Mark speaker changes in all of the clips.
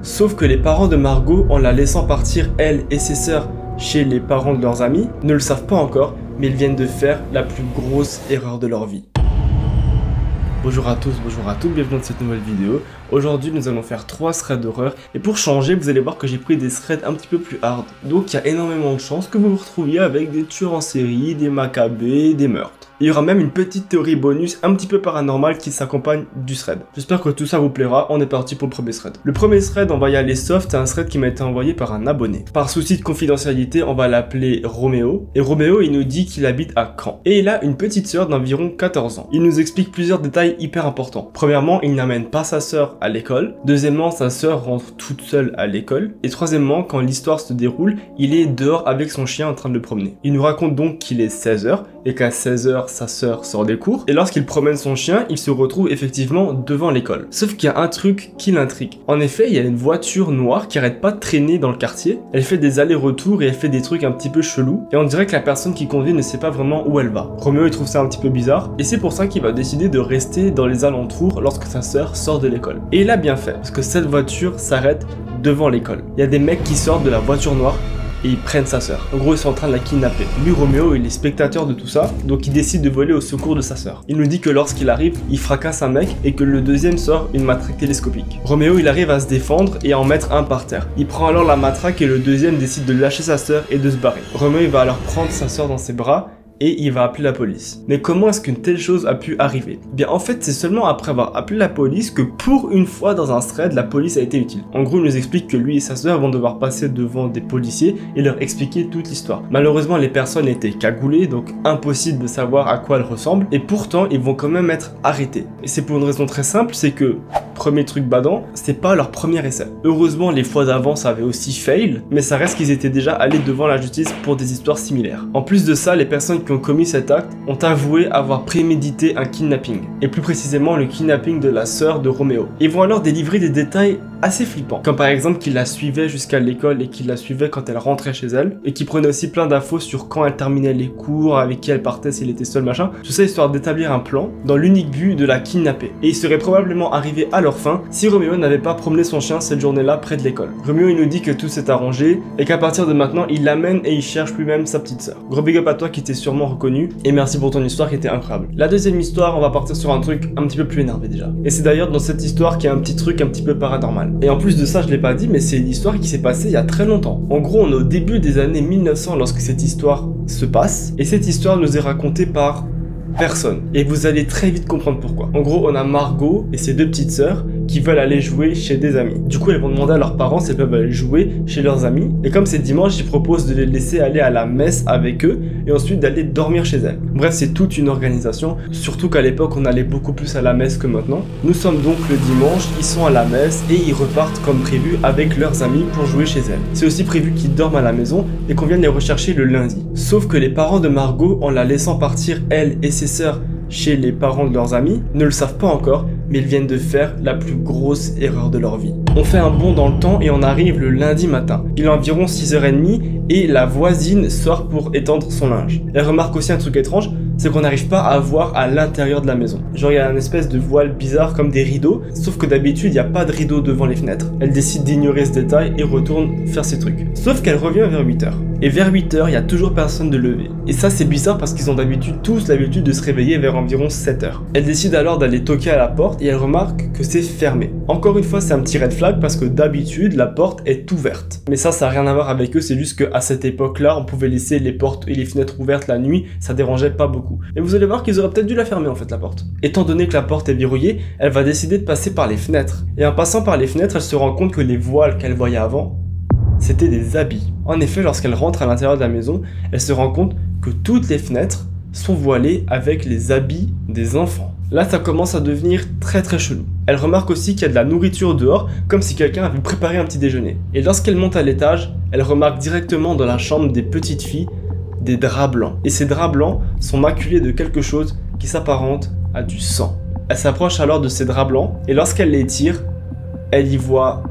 Speaker 1: Sauf que les parents de Margot, en la laissant partir elle et ses sœurs chez les parents de leurs amis, ne le savent pas encore, mais ils viennent de faire la plus grosse erreur de leur vie. Bonjour à tous, bonjour à toutes, bienvenue dans cette nouvelle vidéo. Aujourd'hui nous allons faire 3 threads d'horreur et pour changer vous allez voir que j'ai pris des threads un petit peu plus hard. Donc il y a énormément de chances que vous vous retrouviez avec des tueurs en série, des macabées, des meurtres. Il y aura même une petite théorie bonus un petit peu paranormale qui s'accompagne du thread. J'espère que tout ça vous plaira, on est parti pour le premier thread. Le premier thread, on va y aller soft, c'est un thread qui m'a été envoyé par un abonné. Par souci de confidentialité, on va l'appeler Roméo. Et Roméo, il nous dit qu'il habite à Caen. Et il a une petite sœur d'environ 14 ans. Il nous explique plusieurs détails hyper importants. Premièrement, il n'amène pas sa sœur à l'école. Deuxièmement, sa sœur rentre toute seule à l'école. Et troisièmement, quand l'histoire se déroule, il est dehors avec son chien en train de le promener. Il nous raconte donc qu'il est 16h et qu'à 16h, sa sœur sort des cours. Et lorsqu'il promène son chien, il se retrouve effectivement devant l'école. Sauf qu'il y a un truc qui l'intrigue. En effet, il y a une voiture noire qui arrête pas de traîner dans le quartier. Elle fait des allers-retours et elle fait des trucs un petit peu chelous. Et on dirait que la personne qui conduit ne sait pas vraiment où elle va. Roméo, il trouve ça un petit peu bizarre. Et c'est pour ça qu'il va décider de rester dans les alentours lorsque sa sœur sort de l'école. Et il a bien fait, parce que cette voiture s'arrête devant l'école. Il y a des mecs qui sortent de la voiture noire et ils prennent sa sœur. En gros, ils sont en train de la kidnapper. Lui, Roméo, il est spectateur de tout ça, donc il décide de voler au secours de sa sœur. Il nous dit que lorsqu'il arrive, il fracasse un mec et que le deuxième sort une matraque télescopique. Roméo, il arrive à se défendre et à en mettre un par terre. Il prend alors la matraque et le deuxième décide de lâcher sa sœur et de se barrer. Roméo, il va alors prendre sa sœur dans ses bras et il va appeler la police. Mais comment est-ce qu'une telle chose a pu arriver? Bien en fait c'est seulement après avoir appelé la police que pour une fois dans un thread la police a été utile. En gros il nous explique que lui et sa sœur vont devoir passer devant des policiers et leur expliquer toute l'histoire. Malheureusement les personnes étaient cagoulées donc impossible de savoir à quoi elles ressemblent et pourtant ils vont quand même être arrêtés. Et c'est pour une raison très simple, c'est que premier truc badant, c'est pas leur premier essai. Heureusement les fois d'avant ça avait aussi fail, mais ça reste qu'ils étaient déjà allés devant la justice pour des histoires similaires. En plus de ça, les personnes qui ont commis cet acte ont avoué avoir prémédité un kidnapping, et plus précisément le kidnapping de la sœur de Roméo. Ils vont alors délivrer des détails assez flippants, comme par exemple qu'il la suivait jusqu'à l'école et qu'il la suivait quand elle rentrait chez elle, et qu'il prenait aussi plein d'infos sur quand elle terminait les cours, avec qui elle partait, s'il était seul, machin. Tout ça histoire d'établir un plan dans l'unique but de la kidnapper. Et il serait probablement arrivé à leur fin si Roméo n'avait pas promené son chien cette journée-là près de l'école. Roméo il nous dit que tout s'est arrangé et qu'à partir de maintenant il l'amène et il cherche lui-même sa petite sœur. Gros big up à toi qui t'es sûrement reconnu et merci pour ton histoire qui était incroyable. La deuxième histoire, on va partir sur un truc un petit peu plus énervé déjà. Et c'est d'ailleurs dans cette histoire qu'il y a un petit truc un petit peu paranormal. Et en plus de ça, je l'ai pas dit, mais c'est une histoire qui s'est passée il y a très longtemps. En gros, on est au début des années 1900 lorsque cette histoire se passe et cette histoire nous est racontée par personne. Et vous allez très vite comprendre pourquoi. En gros, on a Margot et ses deux petites sœurs qui veulent aller jouer chez des amis. Du coup, elles vont demander à leurs parents s'ils peuvent aller jouer chez leurs amis. Et comme c'est dimanche, ils proposent de les laisser aller à la messe avec eux et ensuite d'aller dormir chez elles. Bref, c'est toute une organisation. Surtout qu'à l'époque, on allait beaucoup plus à la messe que maintenant. Nous sommes donc le dimanche, ils sont à la messe et ils repartent comme prévu avec leurs amis pour jouer chez elles. C'est aussi prévu qu'ils dorment à la maison et qu'on vienne les rechercher le lundi. Sauf que les parents de Margot, en la laissant partir, elle et ses sœurs, chez les parents de leurs amis, ne le savent pas encore, mais ils viennent de faire la plus grosse erreur de leur vie. On fait un bond dans le temps et on arrive le lundi matin. Il est environ 6h30 et la voisine sort pour étendre son linge. Elle remarque aussi un truc étrange, c'est qu'on n'arrive pas à voir à l'intérieur de la maison. Genre il y a une espèce de voile bizarre comme des rideaux, sauf que d'habitude il n'y a pas de rideau devant les fenêtres. Elle décide d'ignorer ce détail et retourne faire ses trucs. Sauf qu'elle revient vers 8h. Et vers 8h, il n'y a toujours personne de lever. Et ça c'est bizarre parce qu'ils ont d'habitude tous l'habitude de se réveiller vers environ 7h. Elle décide alors d'aller toquer à la porte et elle remarque que c'est fermé. Encore une fois c'est un petit red flag parce que d'habitude la porte est ouverte. Mais ça n'a rien à voir avec eux, c'est juste qu'à cette époque-là on pouvait laisser les portes et les fenêtres ouvertes la nuit, ça dérangeait pas beaucoup. Et vous allez voir qu'ils auraient peut-être dû la fermer en fait la porte. Étant donné que la porte est verrouillée, elle va décider de passer par les fenêtres. Et en passant par les fenêtres, elle se rend compte que les voiles qu'elle voyait avant, c'était des habits. En effet, lorsqu'elle rentre à l'intérieur de la maison, elle se rend compte que toutes les fenêtres sont voilées avec les habits des enfants. Là, ça commence à devenir très chelou. Elle remarque aussi qu'il y a de la nourriture dehors, comme si quelqu'un avait préparé un petit déjeuner. Et lorsqu'elle monte à l'étage, elle remarque directement dans la chambre des petites filles des draps blancs. Et ces draps blancs sont maculés de quelque chose qui s'apparente à du sang. Elle s'approche alors de ces draps blancs et lorsqu'elle les tire, elle y voit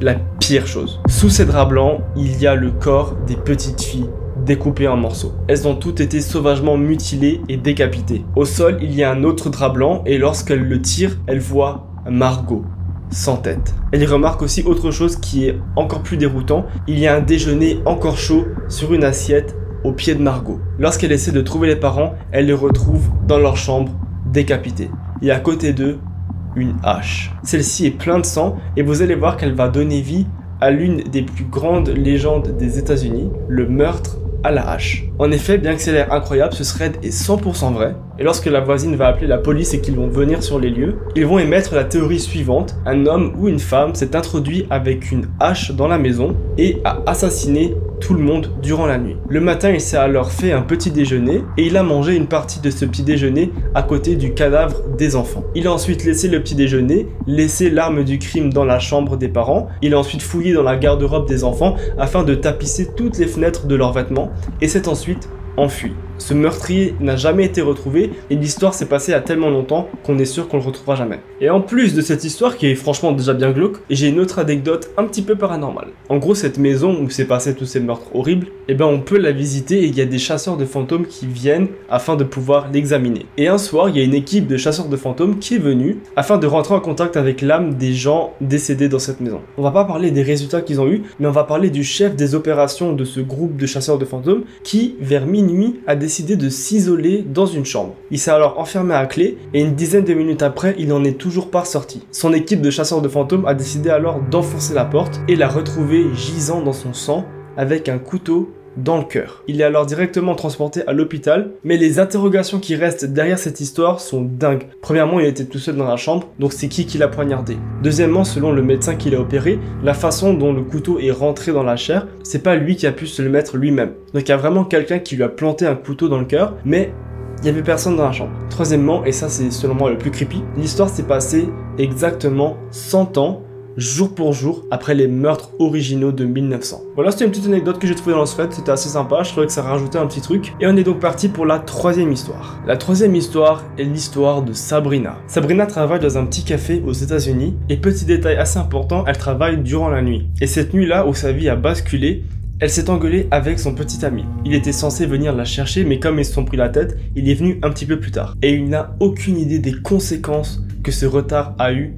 Speaker 1: la pire chose. Sous ces draps blancs, il y a le corps des petites filles découpées en morceaux. Elles ont toutes été sauvagement mutilées et décapitées. Au sol, il y a un autre drap blanc et lorsqu'elle le tire, elle voit Margot sans tête. Elle y remarque aussi autre chose qui est encore plus déroutant. Il y a un déjeuner encore chaud sur une assiette au pied de Margot. Lorsqu'elle essaie de trouver les parents, elle les retrouve dans leur chambre, décapités. Et à côté d'eux, une hache. Celle-ci est pleine de sang et vous allez voir qu'elle va donner vie à l'une des plus grandes légendes des États-Unis, le meurtre à la hache. En effet, bien que ça ait l'air incroyable, ce thread est 100% vrai. Et lorsque la voisine va appeler la police et qu'ils vont venir sur les lieux, ils vont émettre la théorie suivante. Un homme ou une femme s'est introduit avec une hache dans la maison et a assassiné tout le monde durant la nuit. Le matin, il s'est alors fait un petit déjeuner et il a mangé une partie de ce petit déjeuner à côté du cadavre des enfants. Il a ensuite laissé le petit déjeuner, laissé l'arme du crime dans la chambre des parents. Il a ensuite fouillé dans la garde-robe des enfants afin de tapisser toutes les fenêtres de leurs vêtements et s'est ensuite enfui. Ce meurtrier n'a jamais été retrouvé et l'histoire s'est passée à tellement longtemps qu'on est sûr qu'on le retrouvera jamais. Et en plus de cette histoire qui est franchement déjà bien glauque, j'ai une autre anecdote un petit peu paranormale. En gros, cette maison où s'est passé tous ces meurtres horribles, on peut la visiter et il y a des chasseurs de fantômes qui viennent afin de pouvoir l'examiner. Et un soir, il y a une équipe de chasseurs de fantômes qui est venue afin de rentrer en contact avec l'âme des gens décédés dans cette maison. On va pas parler des résultats qu'ils ont eu, mais on va parler du chef des opérations de ce groupe de chasseurs de fantômes qui, vers minuit, a décidé de s'isoler dans une chambre. Il s'est alors enfermé à clé et une dizaine de minutes après, il n'en est toujours pas sorti. Son équipe de chasseurs de fantômes a décidé alors d'enfoncer la porte et l'a retrouvé gisant dans son sang avec un couteau dans le cœur. Il est alors directement transporté à l'hôpital, mais les interrogations qui restent derrière cette histoire sont dingues. Premièrement, il était tout seul dans la chambre, donc c'est qui l'a poignardé? Deuxièmement, selon le médecin qui l'a opéré, la façon dont le couteau est rentré dans la chair, c'est pas lui qui a pu se le mettre lui-même. Donc il y a vraiment quelqu'un qui lui a planté un couteau dans le cœur, mais il n'y avait personne dans la chambre. Troisièmement, et ça c'est selon moi le plus creepy, l'histoire s'est passée exactement 100 ans jour pour jour après les meurtres originaux de 1900. Voilà, c'était une petite anecdote que j'ai trouvée dans le thread, c'était assez sympa, je trouvais que ça rajoutait un petit truc. Et on est donc parti pour la troisième histoire. La troisième histoire est l'histoire de Sabrina. Sabrina travaille dans un petit café aux États-Unis et petit détail assez important, elle travaille durant la nuit. Et cette nuit-là où sa vie a basculé, elle s'est engueulée avec son petit ami. Il était censé venir la chercher, mais comme ils se sont pris la tête, il est venu un petit peu plus tard. Et il n'a aucune idée des conséquences que ce retard a eu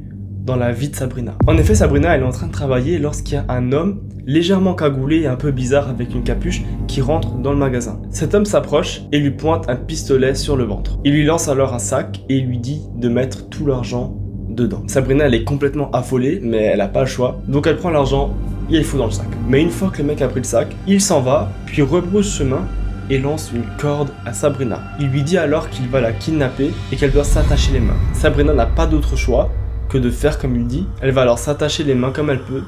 Speaker 1: dans la vie de Sabrina. En effet, Sabrina, elle est en train de travailler lorsqu'il y a un homme légèrement cagoulé et un peu bizarre avec une capuche qui rentre dans le magasin. Cet homme s'approche et lui pointe un pistolet sur le ventre. Il lui lance alors un sac et il lui dit de mettre tout l'argent dedans. Sabrina, elle est complètement affolée, mais elle n'a pas le choix. Donc elle prend l'argent et elle fout dans le sac. Mais une fois que le mec a pris le sac, il s'en va, puis rebrousse chemin et lance une corde à Sabrina. Il lui dit alors qu'il va la kidnapper et qu'elle doit s'attacher les mains. Sabrina n'a pas d'autre choix que de faire comme il dit. Elle va alors s'attacher les mains comme elle peut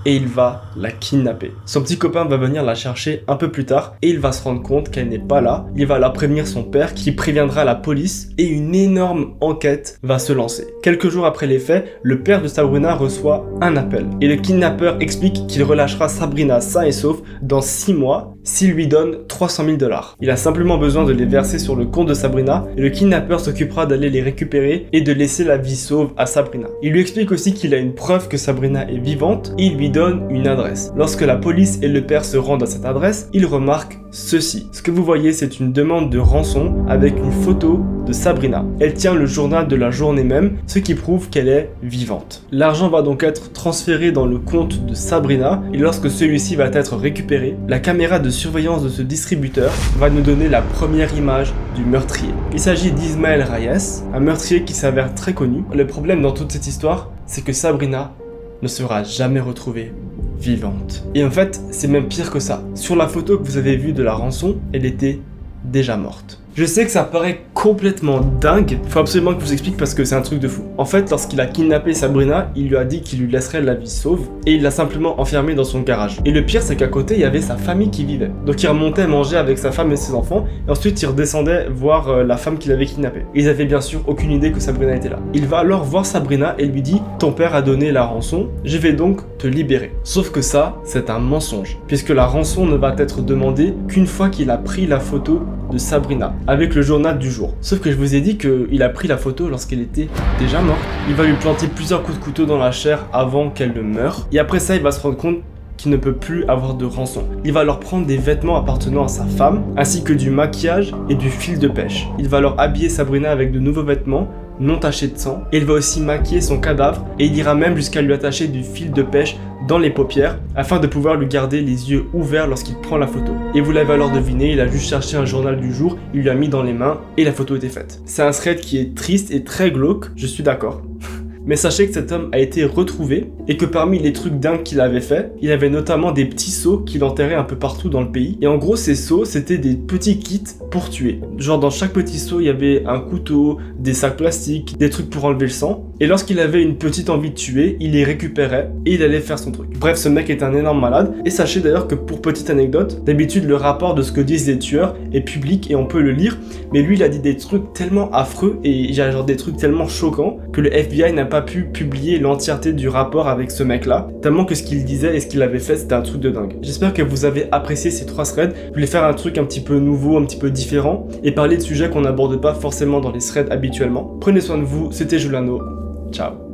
Speaker 1: et il va la kidnapper. Son petit copain va venir la chercher un peu plus tard et il va se rendre compte qu'elle n'est pas là. Il va alors prévenir son père qui préviendra la police et une énorme enquête va se lancer. Quelques jours après les faits, le père de Sabrina reçoit un appel et le kidnappeur explique qu'il relâchera Sabrina sain et sauf dans 6 mois s'il lui donne 300 000 $. Il a simplement besoin de les verser sur le compte de Sabrina et le kidnappeur s'occupera d'aller les récupérer et de laisser la vie sauve à Sabrina. Il lui explique aussi qu'il a une preuve que Sabrina est vivante et il lui donne une adresse. Lorsque la police et le père se rendent à cette adresse, ils remarquent ceci. Ce que vous voyez, c'est une demande de rançon avec une photo de Sabrina. Elle tient le journal de la journée même, ce qui prouve qu'elle est vivante. L'argent va donc être transféré dans le compte de Sabrina et lorsque celui-ci va être récupéré, la caméra de surveillance de ce distributeur va nous donner la première image du meurtrier. Il s'agit d'Ismaël Reyes, un meurtrier qui s'avère très connu. Le problème dans toute cette histoire, c'est que Sabrina ne sera jamais retrouvée vivante. Et en fait, c'est même pire que ça. Sur la photo que vous avez vue de la rançon, elle était déjà morte. Je sais que ça paraît complètement dingue, faut absolument que je vous explique parce que c'est un truc de fou. En fait, lorsqu'il a kidnappé Sabrina, il lui a dit qu'il lui laisserait la vie sauve et il l'a simplement enfermée dans son garage. Et le pire, c'est qu'à côté, il y avait sa famille qui vivait. Donc il remontait manger avec sa femme et ses enfants et ensuite il redescendait voir la femme qu'il avait kidnappée. Ils avaient bien sûr aucune idée que Sabrina était là. Il va alors voir Sabrina et lui dit « Ton père a donné la rançon, je vais donc te libérer. » Sauf que ça, c'est un mensonge, puisque la rançon ne va être demandée qu'une fois qu'il a pris la photo de Sabrina avec le journal du jour. Sauf que je vous ai dit qu'il a pris la photo lorsqu'elle était déjà morte. Il va lui planter plusieurs coups de couteau dans la chair avant qu'elle ne meure. Et après ça, il va se rendre compte qu'il ne peut plus avoir de rançon. Il va alors prendre des vêtements appartenant à sa femme, ainsi que du maquillage et du fil de pêche. Il va alors habiller Sabrina avec de nouveaux vêtements, non taché de sang, et il va aussi maquiller son cadavre, et il ira même jusqu'à lui attacher du fil de pêche dans les paupières, afin de pouvoir lui garder les yeux ouverts lorsqu'il prend la photo. Et vous l'avez alors deviné, il a juste cherché un journal du jour, il lui a mis dans les mains, et la photo était faite. C'est un thread qui est triste et très glauque, je suis d'accord. Mais sachez que cet homme a été retrouvé et que parmi les trucs dingues qu'il avait fait, il avait notamment des petits seaux qu'il enterrait un peu partout dans le pays. Et en gros, ces seaux, c'était des petits kits pour tuer. Genre dans chaque petit seau, il y avait un couteau, des sacs plastiques, des trucs pour enlever le sang. Et lorsqu'il avait une petite envie de tuer, il les récupérait et il allait faire son truc. Bref, ce mec est un énorme malade. Et sachez d'ailleurs que pour petite anecdote, d'habitude le rapport de ce que disent les tueurs est public et on peut le lire. Mais lui, il a dit des trucs tellement affreux et genre des trucs tellement choquants que le FBI n'a pas pu publier l'entièreté du rapport avec ce mec là, tellement que ce qu'il disait et ce qu'il avait fait c'était un truc de dingue. J'espère que vous avez apprécié ces 3 threads. Je voulais faire un truc un petit peu nouveau, un petit peu différent et parler de sujets qu'on n'aborde pas forcément dans les threads habituellement. Prenez soin de vous, c'était Giuliano, ciao.